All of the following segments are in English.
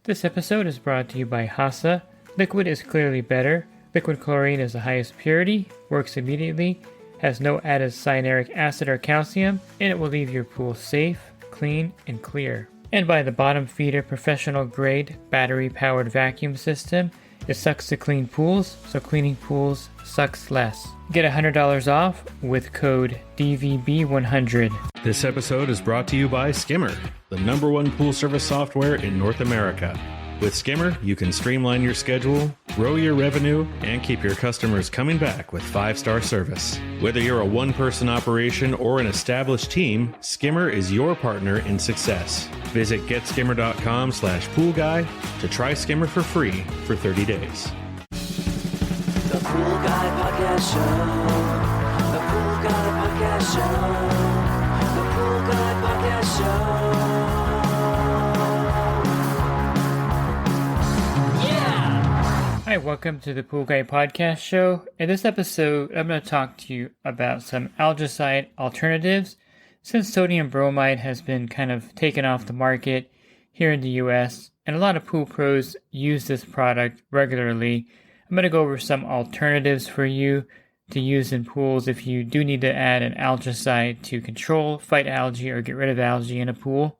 This episode is brought to you by HASA. Liquid is clearly better. Liquid chlorine is the highest purity, works immediately, has no added cyanuric acid or calcium, and it will leave your pool safe, clean, and clear. And by the bottom feeder professional grade battery powered vacuum system. It sucks to clean pools, so cleaning pools sucks less. Get $100 off with code DVB100. This episode is brought to you by Skimmer, the #1 pool service software in North America. With Skimmer, you can streamline your schedule, grow your revenue, and keep your customers coming back with 5-star service. Whether you're a one-person operation or an established team, Skimmer is your partner in success. Visit getskimmer.com/poolguy to try Skimmer for free for 30 days. The Pool Guy Podcast Show. The Pool Guy Podcast Show. The Pool Guy Podcast Show. Hi, welcome to the Pool Guy Podcast Show. In this episode, I'm going to talk to you about some algaecide alternatives. Since sodium bromide has been kind of taken off the market here in the US, and a lot of pool pros use this product regularly, I'm going to go over some alternatives for you to use in pools if you do need to add an algaecide to control, fight algae, or get rid of algae in a pool.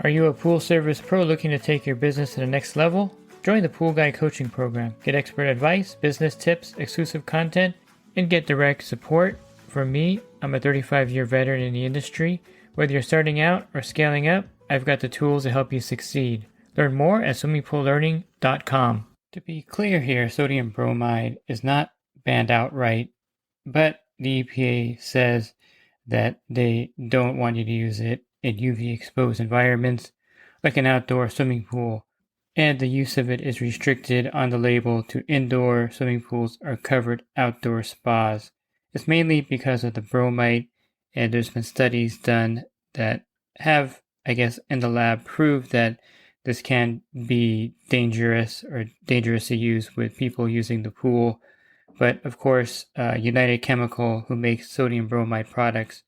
Are you a pool service pro looking to take your business to the next level? Join the Pool Guy coaching program. Get expert advice, business tips, exclusive content, and get direct support. From me, I'm a 35-year veteran in the industry. Whether you're starting out or scaling up, I've got the tools to help you succeed. Learn more at swimmingpoollearning.com. To be clear here, sodium bromide is not banned outright, but the EPA says that they don't want you to use it in UV-exposed environments like an outdoor swimming pool. And the use of it is restricted on the label to indoor swimming pools or covered outdoor spas. It's mainly because of the bromide, and there's been studies done that have, I guess, in the lab proved that this can be dangerous or dangerous to use with people using the pool. But of course, United Chemical, who makes sodium bromide products,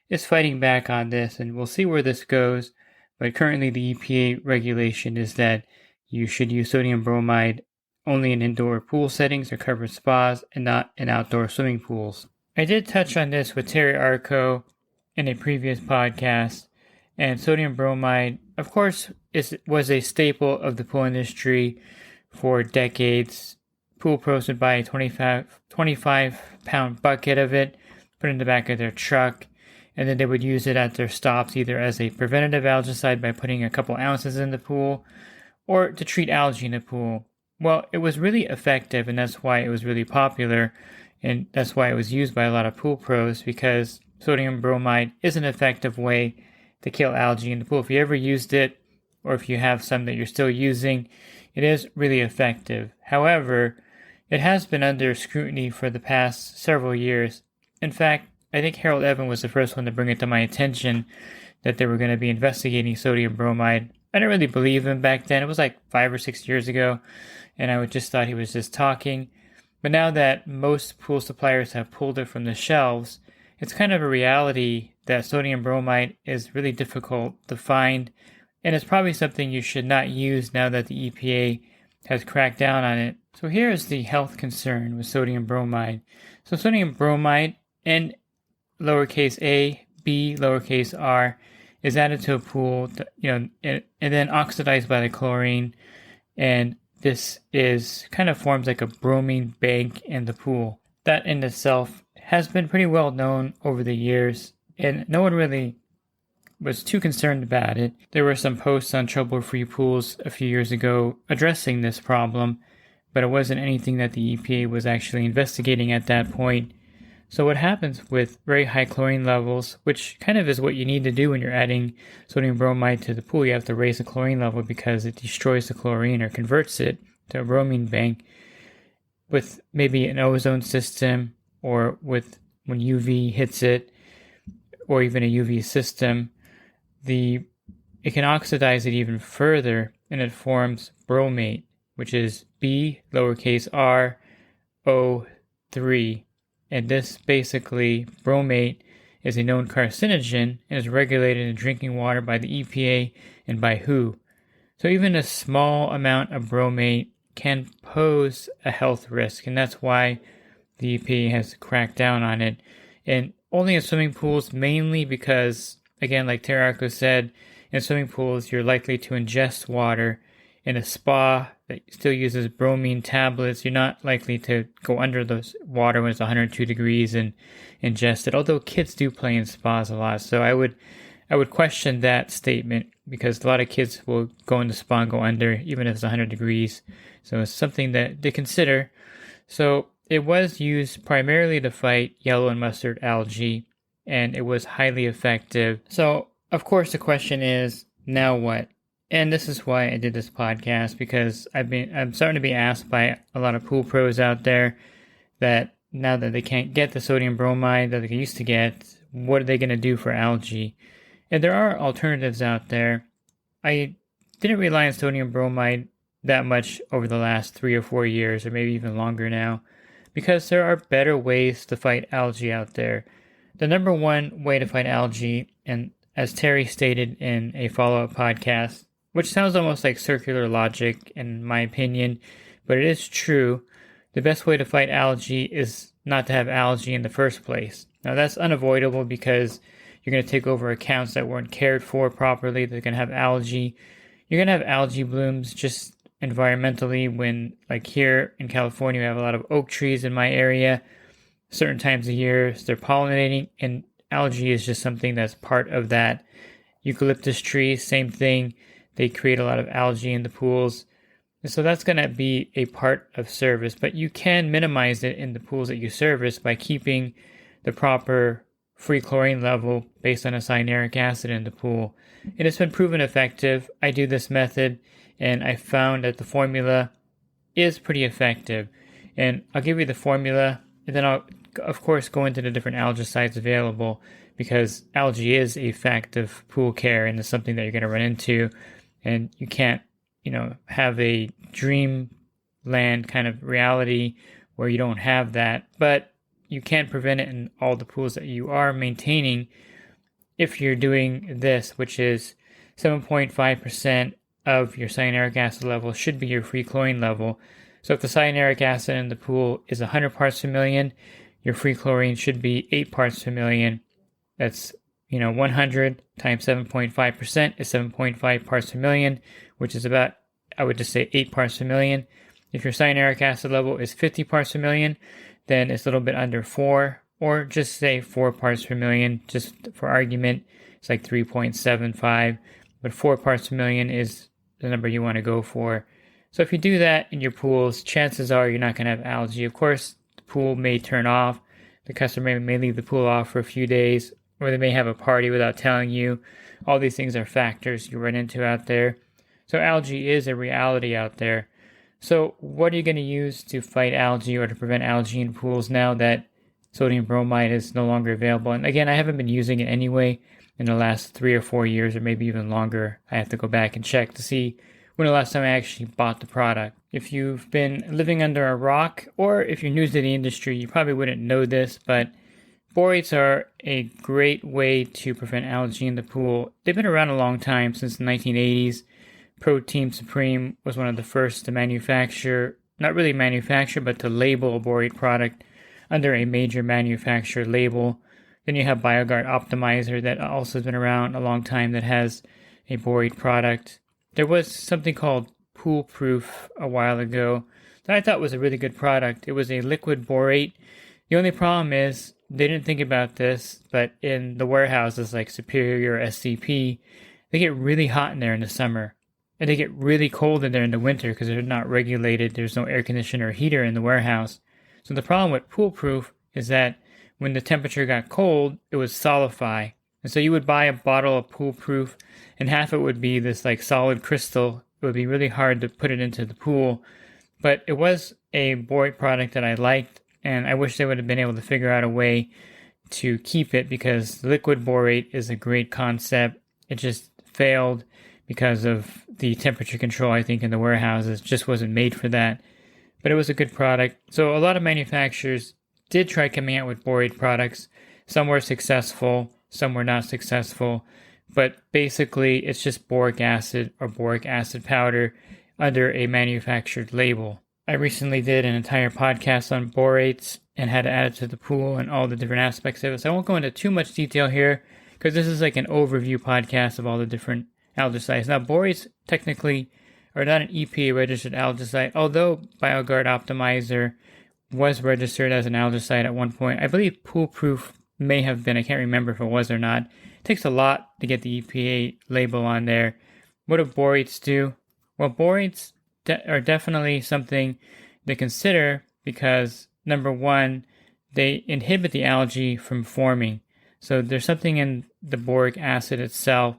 is fighting back on this, and we'll see where this goes. But currently the EPA regulation is that you should use sodium bromide only in indoor pool settings or covered spas and not in outdoor swimming pools. I did touch on this with Terry Arco in a previous podcast, and sodium bromide, of course, was a staple of the pool industry for decades. Pool pros would buy a 25-pound bucket of it, put it in the back of their truck, and then they would use it at their stops either as a preventative algaecide by putting a couple ounces in the pool, or to treat algae in the pool. Well, it was really effective, and that's why it was really popular, and that's why it was used by a lot of pool pros, because sodium bromide is an effective way to kill algae in the pool. If you ever used it, or if you have some that you're still using, it is really effective. However, it has been under scrutiny for the past several years. In fact, I think Harold Evan was the first one to bring it to my attention that they were going to be investigating sodium bromide. I didn't really believe him back then. It was like 5 or 6 years ago, and I just thought he was just talking. But now that most pool suppliers have pulled it from the shelves, it's kind of a reality that sodium bromide is really difficult to find, and it's probably something you should not use now that the EPA has cracked down on it. So here is the health concern with sodium bromide. So sodium bromide in lowercase a, b, lowercase r, is added to a pool, and then oxidized by the chlorine, and this kind of forms like a bromine bank in the pool. That in itself has been pretty well known over the years, and no one really was too concerned about it. There were some posts on Trouble-Free Pools a few years ago addressing this problem, but it wasn't anything that the EPA was actually investigating at that point. So what happens with very high chlorine levels, which kind of is what you need to do when you're adding sodium bromide to the pool, you have to raise the chlorine level because it destroys the chlorine or converts it to a bromine bank. With maybe an ozone system, or with when UV hits it, or even a UV system, it can oxidize it even further, and it forms bromate, which is B lowercase r O3. And this basically, bromate is a known carcinogen and is regulated in drinking water by the EPA and by WHO. So even a small amount of bromate can pose a health risk, and that's why the EPA has cracked down on it. And only in swimming pools, mainly because, again, like Terako said, in swimming pools, you're likely to ingest water. In a spa that still uses bromine tablets, you're not likely to go under the water when it's 102 degrees and ingest it, although kids do play in spas a lot. So I would question that statement, because a lot of kids will go in the spa and go under, even if it's 100 degrees. So it's something that they consider. So it was used primarily to fight yellow and mustard algae, and it was highly effective. So, of course, the question is, now what? And this is why I did this podcast, because I'm starting to be asked by a lot of pool pros out there that now that they can't get the sodium bromide that they used to get, what are they going to do for algae? And there are alternatives out there. I didn't rely on sodium bromide that much over the last 3 or 4 years, or maybe even longer now, because there are better ways to fight algae out there. The number one way to fight algae, and as Terry stated in a follow-up podcast, which sounds almost like circular logic in my opinion, but it is true, the best way to fight algae is not to have algae in the first place. Now that's unavoidable because you're going to take over accounts that weren't cared for properly. They're going to have algae. You're going to have algae blooms just environmentally when, like here in California, we have a lot of oak trees in my area. Certain times of year, they're pollinating, and algae is just something that's part of that. Eucalyptus trees, same thing. They create a lot of algae in the pools. And so that's going to be a part of service, but you can minimize it in the pools that you service by keeping the proper free chlorine level based on a cyanuric acid in the pool. And it's been proven effective. I do this method, and I found that the formula is pretty effective. And I'll give you the formula, and then I'll, of course, go into the different algaecides available, because algae is a fact of pool care, and it's something that you're going to run into. And you can't, have a dreamland kind of reality where you don't have that. But you can prevent it in all the pools that you are maintaining if you're doing this, which is 7.5% of your cyanuric acid level should be your free chlorine level. So if the cyanuric acid in the pool is 100 parts per million, your free chlorine should be 8 parts per million. That's 100 times 7.5% is 7.5 parts per million, which is about, I would just say, 8 parts per million. If your cyanuric acid level is 50 parts per million, then it's a little bit under 4, or just say 4 parts per million, just for argument. It's like 3.75, but 4 parts per million is the number you want to go for. So if you do that in your pools, chances are you're not going to have algae. Of course, the pool may turn off. The customer may leave the pool off for a few days, or they may have a party without telling you. All these things are factors you run into out there. So algae is a reality out there. So what are you going to use to fight algae or to prevent algae in pools now that sodium bromide is no longer available? And again, I haven't been using it anyway in the last 3 or 4 years, or maybe even longer. I have to go back and check to see when the last time I actually bought the product. If you've been living under a rock, or if you're new to the industry, you probably wouldn't know this, but borates are a great way to prevent algae in the pool. They've been around a long time, since the 1980s. Protein Supreme was one of the first to manufacture, not really manufacture, but to label a borate product under a major manufacturer label. Then you have BioGuard Optimizer that also has been around a long time that has a borate product. There was something called Pool Proof a while ago that I thought was a really good product. It was a liquid borate. The only problem is they didn't think about this, but in the warehouses like Superior or SCP, they get really hot in there in the summer. And they get really cold in there in the winter because they're not regulated. There's no air conditioner or heater in the warehouse. So the problem with Pool Proof is that when the temperature got cold, it would solidify. And so you would buy a bottle of Pool Proof, and half it would be this like solid crystal. It would be really hard to put it into the pool. But it was a borate product that I liked, and I wish they would have been able to figure out a way to keep it, because liquid borate is a great concept. It just failed because of the temperature control, I think, in the warehouses. Just wasn't made for that. But it was a good product. So a lot of manufacturers did try coming out with borate products. Some were successful, some were not successful. but basically it's just boric acid or boric acid powder under a manufactured label. I recently did an entire podcast on borates and how to add it to the pool and all the different aspects of it. So I won't go into too much detail here because this is like an overview podcast of all the different algaecides. Now, borates technically are not an EPA registered algaecide, although BioGuard Optimizer was registered as an algaecide at one point. I believe Pool Proof may have been. I can't remember if it was or not. It takes a lot to get the EPA label on there. What do borates do? Well, borates are definitely something to consider because, number one, they inhibit the algae from forming. So there's something in the boric acid itself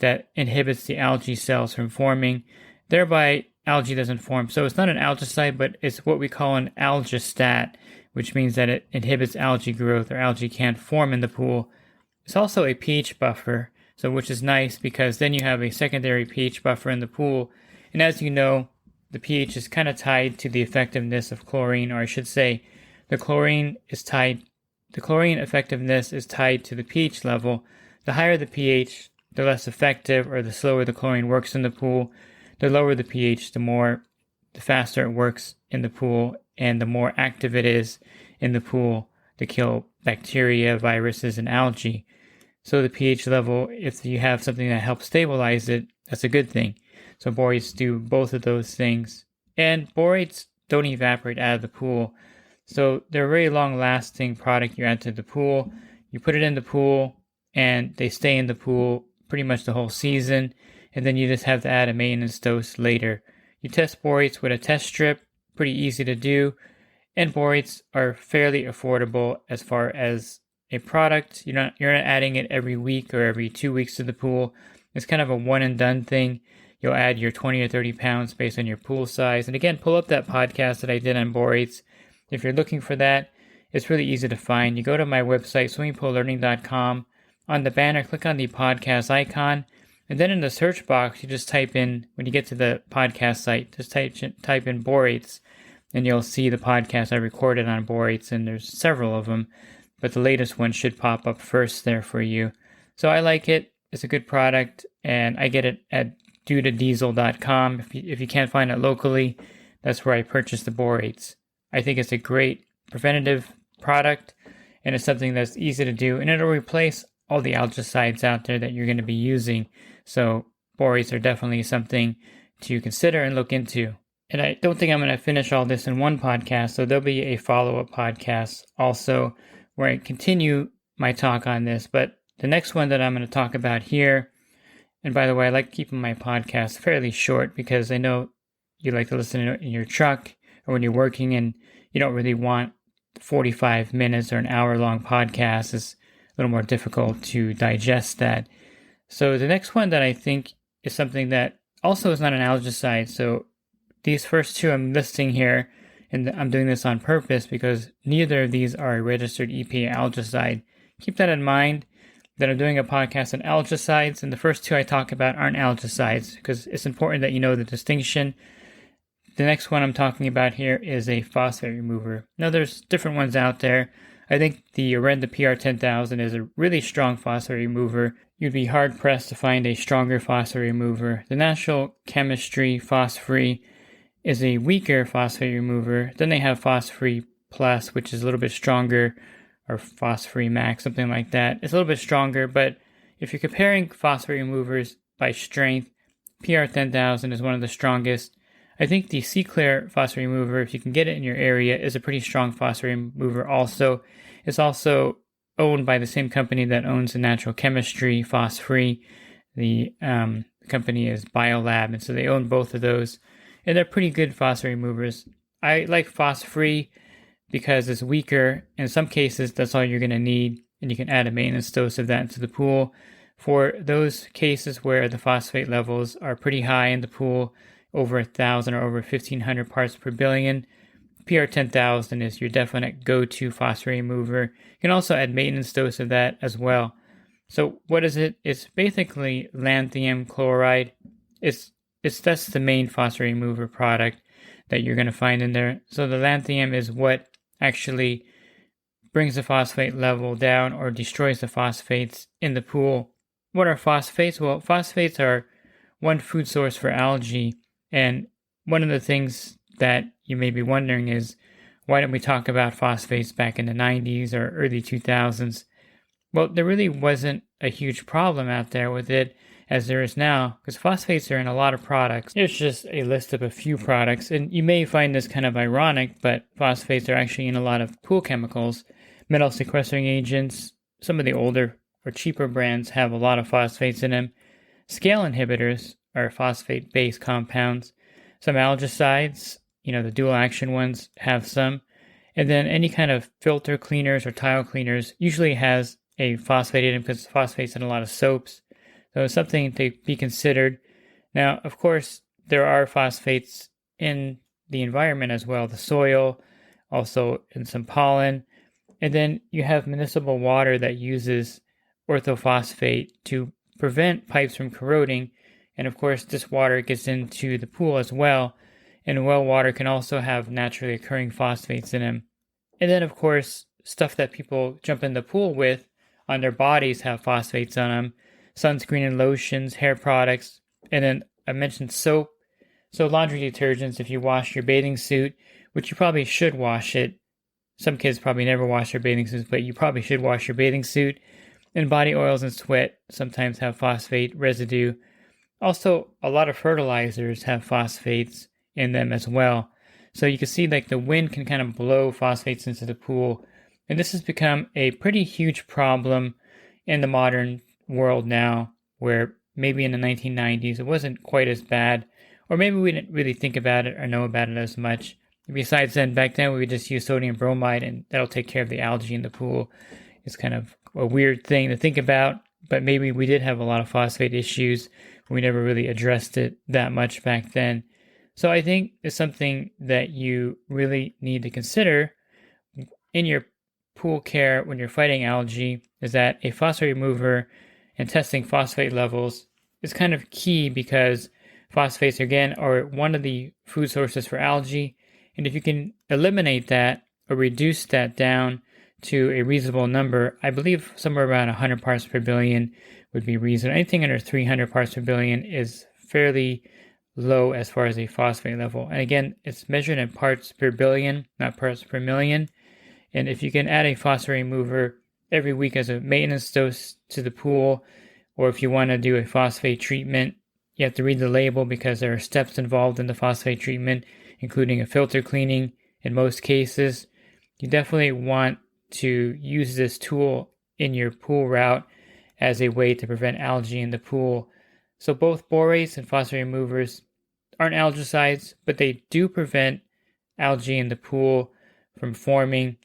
that inhibits the algae cells from forming. Thereby, algae doesn't form. So it's not an algaecide, but it's what we call an algistat, which means that it inhibits algae growth or algae can't form in the pool. It's also a pH buffer, so which is nice because then you have a secondary pH buffer in the pool. And as you know, the pH is kind of tied to the effectiveness of chlorine, or I should say, the chlorine effectiveness is tied to the pH level. The higher the pH, the less effective or the slower the chlorine works in the pool. The lower the pH, the faster it works in the pool and the more active it is in the pool to kill bacteria, viruses, and algae. So the pH level, if you have something that helps stabilize it, that's a good thing. So borates do both of those things. And borates don't evaporate out of the pool. So they're a very long-lasting product you add to the pool. You put it in the pool, and they stay in the pool pretty much the whole season. And then you just have to add a maintenance dose later. You test borates with a test strip, pretty easy to do. And borates are fairly affordable as far as a product. You're not adding it every week or every 2 weeks to the pool. It's kind of a one and done thing. You'll add your 20 or 30 pounds based on your pool size. And again, pull up that podcast that I did on borates. If you're looking for that, it's really easy to find. You go to my website, swimmingpoollearning.com. On the banner, click on the podcast icon. And then in the search box, you just type in, when you get to the podcast site, just type in borates. And you'll see the podcast I recorded on borates. And there's several of them. But the latest one should pop up first there for you. So I like it. It's a good product. And I get it at due2diesel.com. If you can't find it locally, that's where I purchased the borates. I think it's a great preventative product, and it's something that's easy to do, and it'll replace all the algaecides out there that you're going to be using. So borates are definitely something to consider and look into. And I don't think I'm going to finish all this in one podcast, so there'll be a follow-up podcast also where I continue my talk on this. But the next one that I'm going to talk about here, and by the way, I like keeping my podcast fairly short because I know you like to listen to it in your truck or when you're working and you don't really want 45 minutes or an hour-long podcast. It's a little more difficult to digest that. So the next one that I think is something that also is not an algaecide. So these first two I'm listing here, and I'm doing this on purpose because neither of these are a registered EPA algaecide. Keep that in mind that I'm doing a podcast on algaecides, and the first two I talk about aren't algaecides because it's important that you know the distinction. The next one I'm talking about here is a phosphate remover. Now, there's different ones out there. I think the Orenda PR10000 is a really strong phosphate remover. You'd be hard-pressed to find a stronger phosphate remover. The National Chemistry Phosphate is a weaker phosphate remover. Then they have Phosphate Plus, which is a little bit stronger, or Phosphate Max, something like that. It's a little bit stronger, but if you're comparing phosphate removers by strength, PR10000 is one of the strongest. I think the C-Clear phosphate remover, if you can get it in your area, is a pretty strong phosphate remover also. It's also owned by the same company that owns the Natural Chemistry Phosphate. The company is Biolab, and so they own both of those. And they're pretty good phosphate removers. I like Phosphate because it's weaker. In some cases, that's all you're going to need, and you can add a maintenance dose of that into the pool. For those cases where the phosphate levels are pretty high in the pool, over 1,000 or over 1,500 parts per billion, PR10000 is your definite go-to phosphate remover. You can also add maintenance dose of that as well. So what is it? It's basically lanthanum chloride. That's the main phosphate remover product that you're going to find in there. So the lanthanum is what actually brings the phosphate level down or destroys the phosphates in the pool. what are phosphates? Well, phosphates are one food source for algae. And one of the things that you may be wondering is, why didn't we talk about phosphates back in the 90s or early 2000s? Well, there really wasn't a huge problem out there with it as there is now, because phosphates are in a lot of products. There's just a list of a few products, and you may find this kind of ironic, but phosphates are actually in a lot of pool chemicals, metal sequestering agents. Some of the older or cheaper brands have a lot of phosphates in them. Scale inhibitors are phosphate-based compounds. Some algaecides, the dual action ones, have some. And then any kind of filter cleaners or tile cleaners usually has a phosphate in them because phosphate's in a lot of soaps. So it's something to be considered. Now, of course, there are phosphates in the environment as well, the soil, also in some pollen. And then you have municipal water that uses orthophosphate to prevent pipes from corroding. And of course, this water gets into the pool as well. And well water can also have naturally occurring phosphates in them. And then, of course, stuff that people jump in the pool with on their bodies have phosphates on them. Sunscreen and lotions, hair products, and then I mentioned soap. So laundry detergents, if you wash your bathing suit, which you probably should wash it. Some kids probably never wash their bathing suits, but you probably should wash your bathing suit. And body oils and sweat sometimes have phosphate residue. Also, a lot of fertilizers have phosphates in them as well. So you can see like the wind can kind of blow phosphates into the pool. And this has become a pretty huge problem in the modern world now, where maybe in the 1990s it wasn't quite as bad, or maybe we didn't really think about it or know about it as much. Besides then, back then we would just use sodium bromide and that'll take care of the algae in the pool. It's kind of a weird thing to think about, but maybe we did have a lot of phosphate issues. We never really addressed it that much back then. So I think it's something that you really need to consider in your pool care when you're fighting algae, is that a phosphate remover and testing phosphate levels is kind of key, because phosphates, again, are one of the food sources for algae. And if you can eliminate that or reduce that down to a reasonable number, I believe somewhere around 100 parts per billion would be reasonable. Anything under 300 parts per billion is fairly low as far as a phosphate level. And again, it's measured in parts per billion, not parts per million. And if you can add a phosphate remover every week as a maintenance dose to the pool, or if you want to do a phosphate treatment, you have to read the label because there are steps involved in the phosphate treatment, including a filter cleaning in most cases. You definitely want to use this tool in your pool route as a way to prevent algae in the pool. So both borates and phosphate removers aren't algaecides, but they do prevent algae in the pool from forming,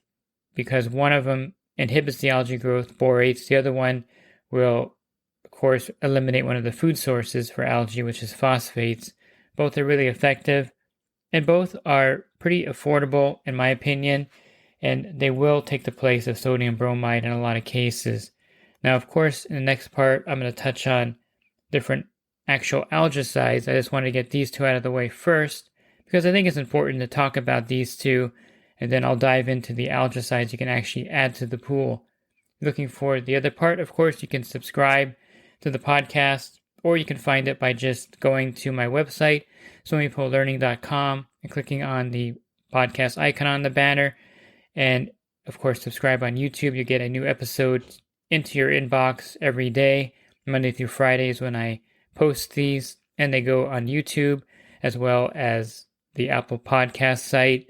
because one of them inhibits the algae growth, borates. The other one will, of course, eliminate one of the food sources for algae, which is phosphates. Both are really effective, and both are pretty affordable, in my opinion, and they will take the place of sodium bromide in a lot of cases. Now, of course, in the next part, I'm going to touch on different actual algaecides. I just want to get these two out of the way first, because I think it's important to talk about these two, and then I'll dive into the algaecides you can actually add to the pool. Looking for the other part, of course, you can subscribe to the podcast, or you can find it by just going to my website, swimmingpoollearning.com, and clicking on the podcast icon on the banner. And of course, subscribe on YouTube. You get a new episode into your inbox every day, Monday through Fridays when I post these, and they go on YouTube as well as the Apple Podcast site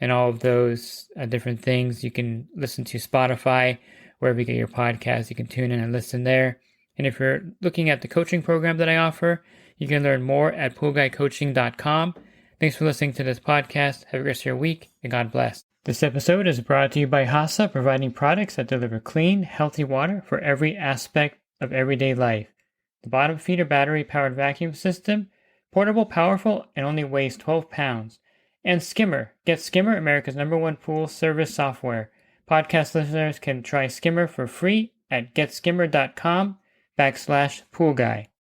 and all of those different things. You can listen to Spotify, wherever you get your podcasts. You can tune in and listen there. And if you're looking at the coaching program that I offer, you can learn more at poolguycoaching.com. Thanks for listening to this podcast. Have a great rest of your week, and God bless. This episode is brought to you by HASA, providing products that deliver clean, healthy water for every aspect of everyday life. The bottom feeder battery-powered vacuum system, portable, powerful, and only weighs 12 pounds. And Skimmer. Get Skimmer, America's #1 pool service software. Podcast listeners can try Skimmer for free at getskimmer.com/poolguy.